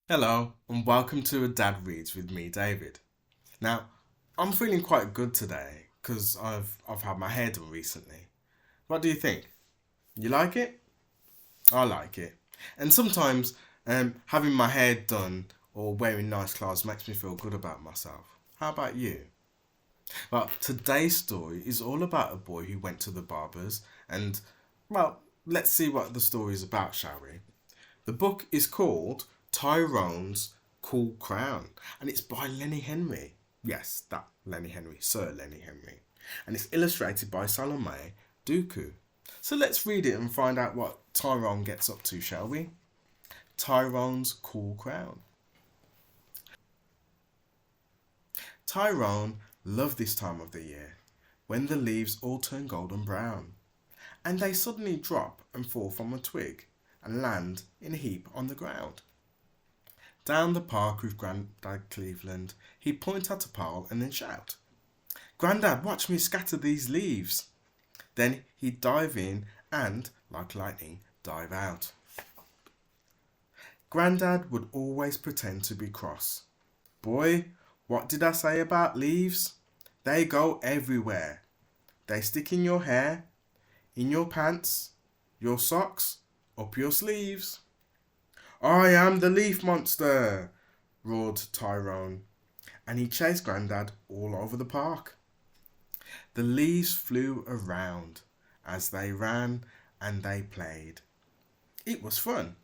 Hello, and welcome to A Dad Reads with me, David. Now, I'm feeling quite good today because I've had my hair done recently. What do you think? You like it? I like it. And sometimes having my hair done or wearing nice clothes makes me feel good about myself. How about you? Well, today's story is all about a boy who went to the barber's and, well, let's see what the story is about, shall we? The book is called Tyrone's Cool Crown and it's by Lenny Henry. Yes, that Lenny Henry, Sir Lenny Henry. And it's illustrated by Salome Duku. So let's read it and find out what Tyrone gets up to, shall we? Tyrone's Cool Crown. Tyrone loved this time of the year, when the leaves all turn golden brown, and they suddenly drop and fall from a twig and land in a heap on the ground. Down the park with Grandad Cleveland, he'd point at a pile and then shout, "Grandad, watch me scatter these leaves." Then he'd dive in and, like lightning, dive out. Grandad would always pretend to be cross. "Boy, what did I say about leaves? They go everywhere. They stick in your hair, in your pants, your socks, up your sleeves." "I am the leaf monster," roared Tyrone, and he chased Grandad all over the park. The leaves flew around as they ran and they played. It was fun,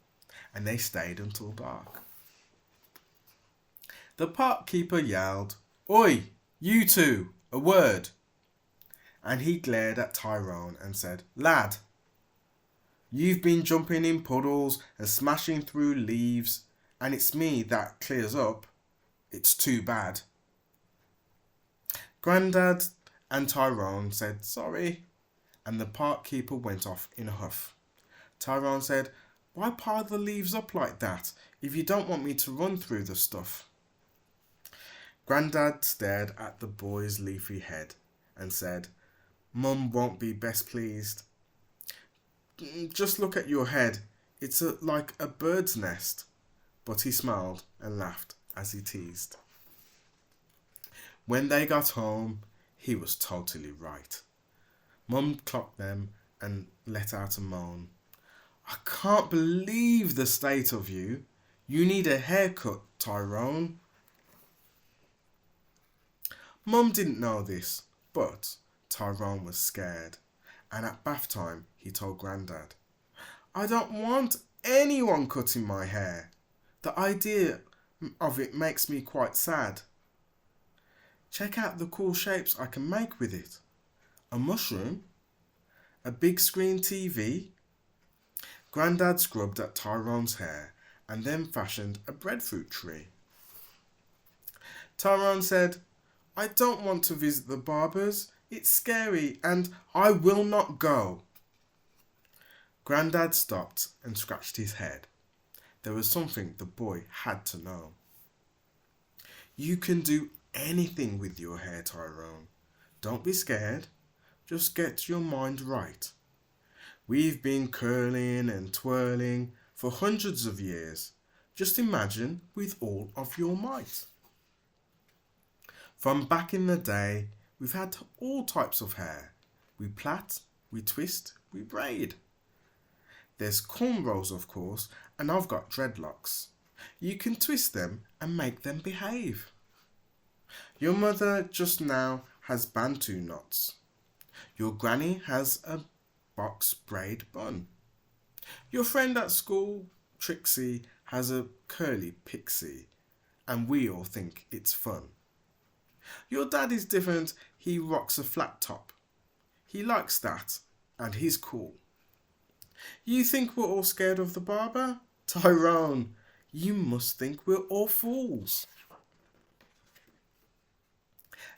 and they stayed until dark. The park keeper yelled, "Oi, you two, a word!" And he glared at Tyrone and said, "Lad, you've been jumping in puddles and smashing through leaves, and it's me that clears up. It's too bad." Grandad and Tyrone said sorry, and the park keeper went off in a huff. Tyrone said, "Why pile the leaves up like that if you don't want me to run through the stuff?" Grandad stared at the boy's leafy head and said, "Mum won't be best pleased. Just look at your head. It's like a bird's nest." But he smiled and laughed as he teased. When they got home, he was totally right. Mum clocked them and let out a moan. "I can't believe the state of you. You need a haircut, Tyrone." Mum didn't know this, but Tyrone was scared, and at bath time he told Grandad, "I don't want anyone cutting my hair. The idea of it makes me quite sad. Check out the cool shapes I can make with it. A mushroom? A big screen TV?" Grandad scrubbed at Tyrone's hair and then fashioned a breadfruit tree. Tyrone said, "I don't want to visit the barber's. It's scary and I will not go." Grandad stopped and scratched his head. There was something the boy had to know. "You can do anything with your hair, Tyrone. Don't be scared. Just get your mind right. We've been curling and twirling for hundreds of years. Just imagine with all of your might. From back in the day, we've had all types of hair. We plait, we twist, we braid. There's cornrows, of course, and I've got dreadlocks. You can twist them and make them behave. Your mother just now has bantu knots. Your granny has a box braid bun. Your friend at school, Trixie, has a curly pixie, and we all think it's fun. Your dad is different, he rocks a flat top. He likes that, and he's cool. You think we're all scared of the barber? Tyrone, you must think we're all fools."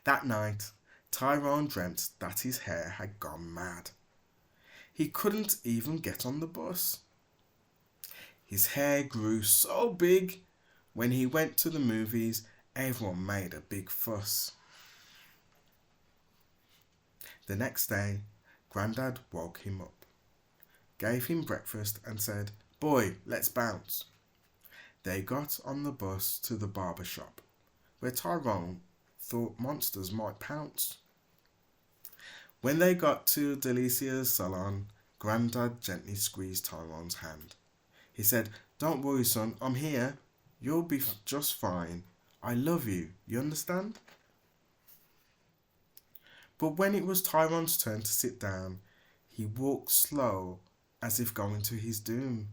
That night, Tyrone dreamt that his hair had gone mad. He couldn't even get on the bus. His hair grew so big, when he went to the movies, everyone made a big fuss. The next day, Grandad woke him up, gave him breakfast and said, "Boy, let's bounce." They got on the bus to the barber shop, where Tyrone thought monsters might pounce. When they got to Delicia's salon, Grandad gently squeezed Tyrone's hand. He said, "Don't worry, son, I'm here. You'll be just fine. I love you, you understand?" But when it was Tyrone's turn to sit down, he walked slow, as if going to his doom.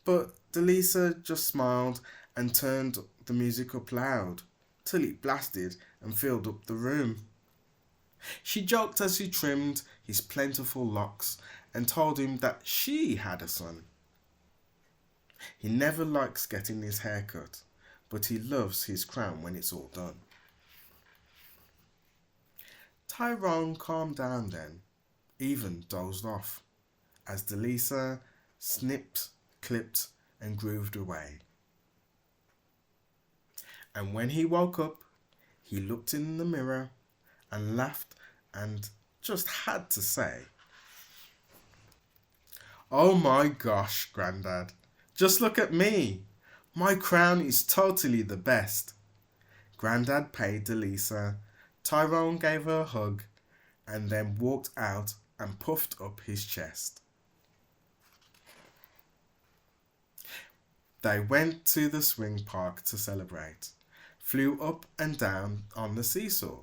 But Delicia just smiled and turned the music up loud, till it blasted and filled up the room. She joked as she trimmed his plentiful locks and told him that she had a son. He never likes getting his hair cut, but he loves his crown when it's all done. Tyrone calmed down then, even dozed off, as Delicia snipped, clipped, and grooved away. And when he woke up, he looked in the mirror and laughed and just had to say, "Oh my gosh, Grandad, just look at me. My crown is totally the best." Grandad paid Delicia, Tyrone gave her a hug, and then walked out and puffed up his chest. They went to the swing park to celebrate, flew up and down on the seesaw.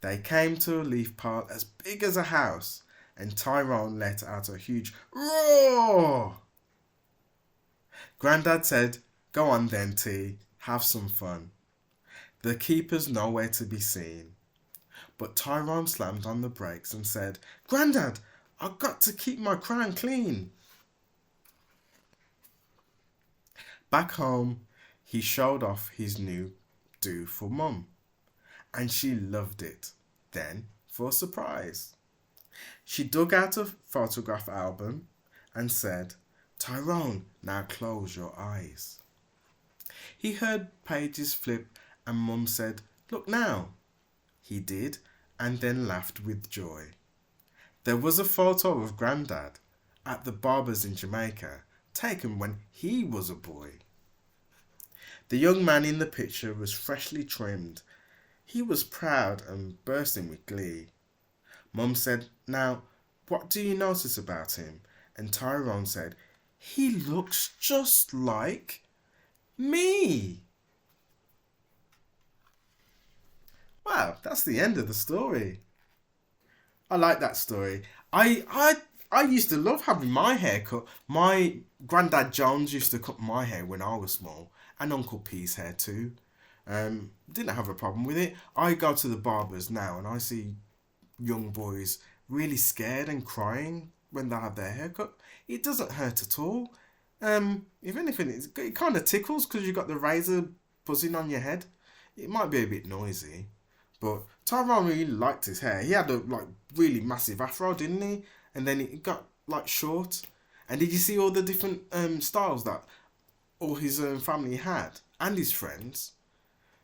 They came to a leaf pile as big as a house, and Tyrone let out a huge roar. Grandad said, "Go on then, T, have some fun." The keeper's nowhere to be seen. But Tyrone slammed on the brakes and said, "Grandad, I've got to keep my crown clean." Back home, he showed off his new do for Mum, and she loved it. Then, for a surprise, she dug out a photograph album and said, "Tyrone, now close your eyes." He heard pages flip and Mum said, "Look now." He did, and then laughed with joy. There was a photo of Grandad at the barber's in Jamaica, taken when he was a boy. The young man in the picture was freshly trimmed. He was proud and bursting with glee. Mum said, "Now, what do you notice about him?" And Tyrone said, "He looks just like me." Wow, that's the end of the story. I like that story. I used to love having my hair cut. My Grandad Jones used to cut my hair when I was small, and Uncle P's hair too. Didn't have a problem with it. I go to the barbers now and I see young boys really scared and crying when they have their hair cut. It doesn't hurt at all. If anything, it kind of tickles because you've got the razor buzzing on your head. It might be a bit noisy, but Tyrone really liked his hair. He had a really massive afro, didn't he? And then it got short. And did you see all the different styles that all his family had and his friends?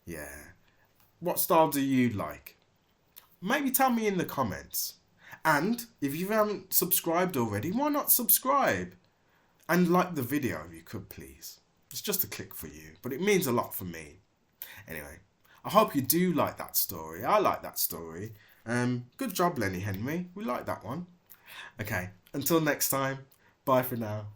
Yeah. What style do you like? Maybe tell me in the comments. And if you haven't subscribed already, why not subscribe? And like the video if you could, please. It's just a click for you, but it means a lot for me. Anyway, I hope you do like that story. I like that story. Good job, Lenny Henry. We like that one. Okay, until next time, bye for now.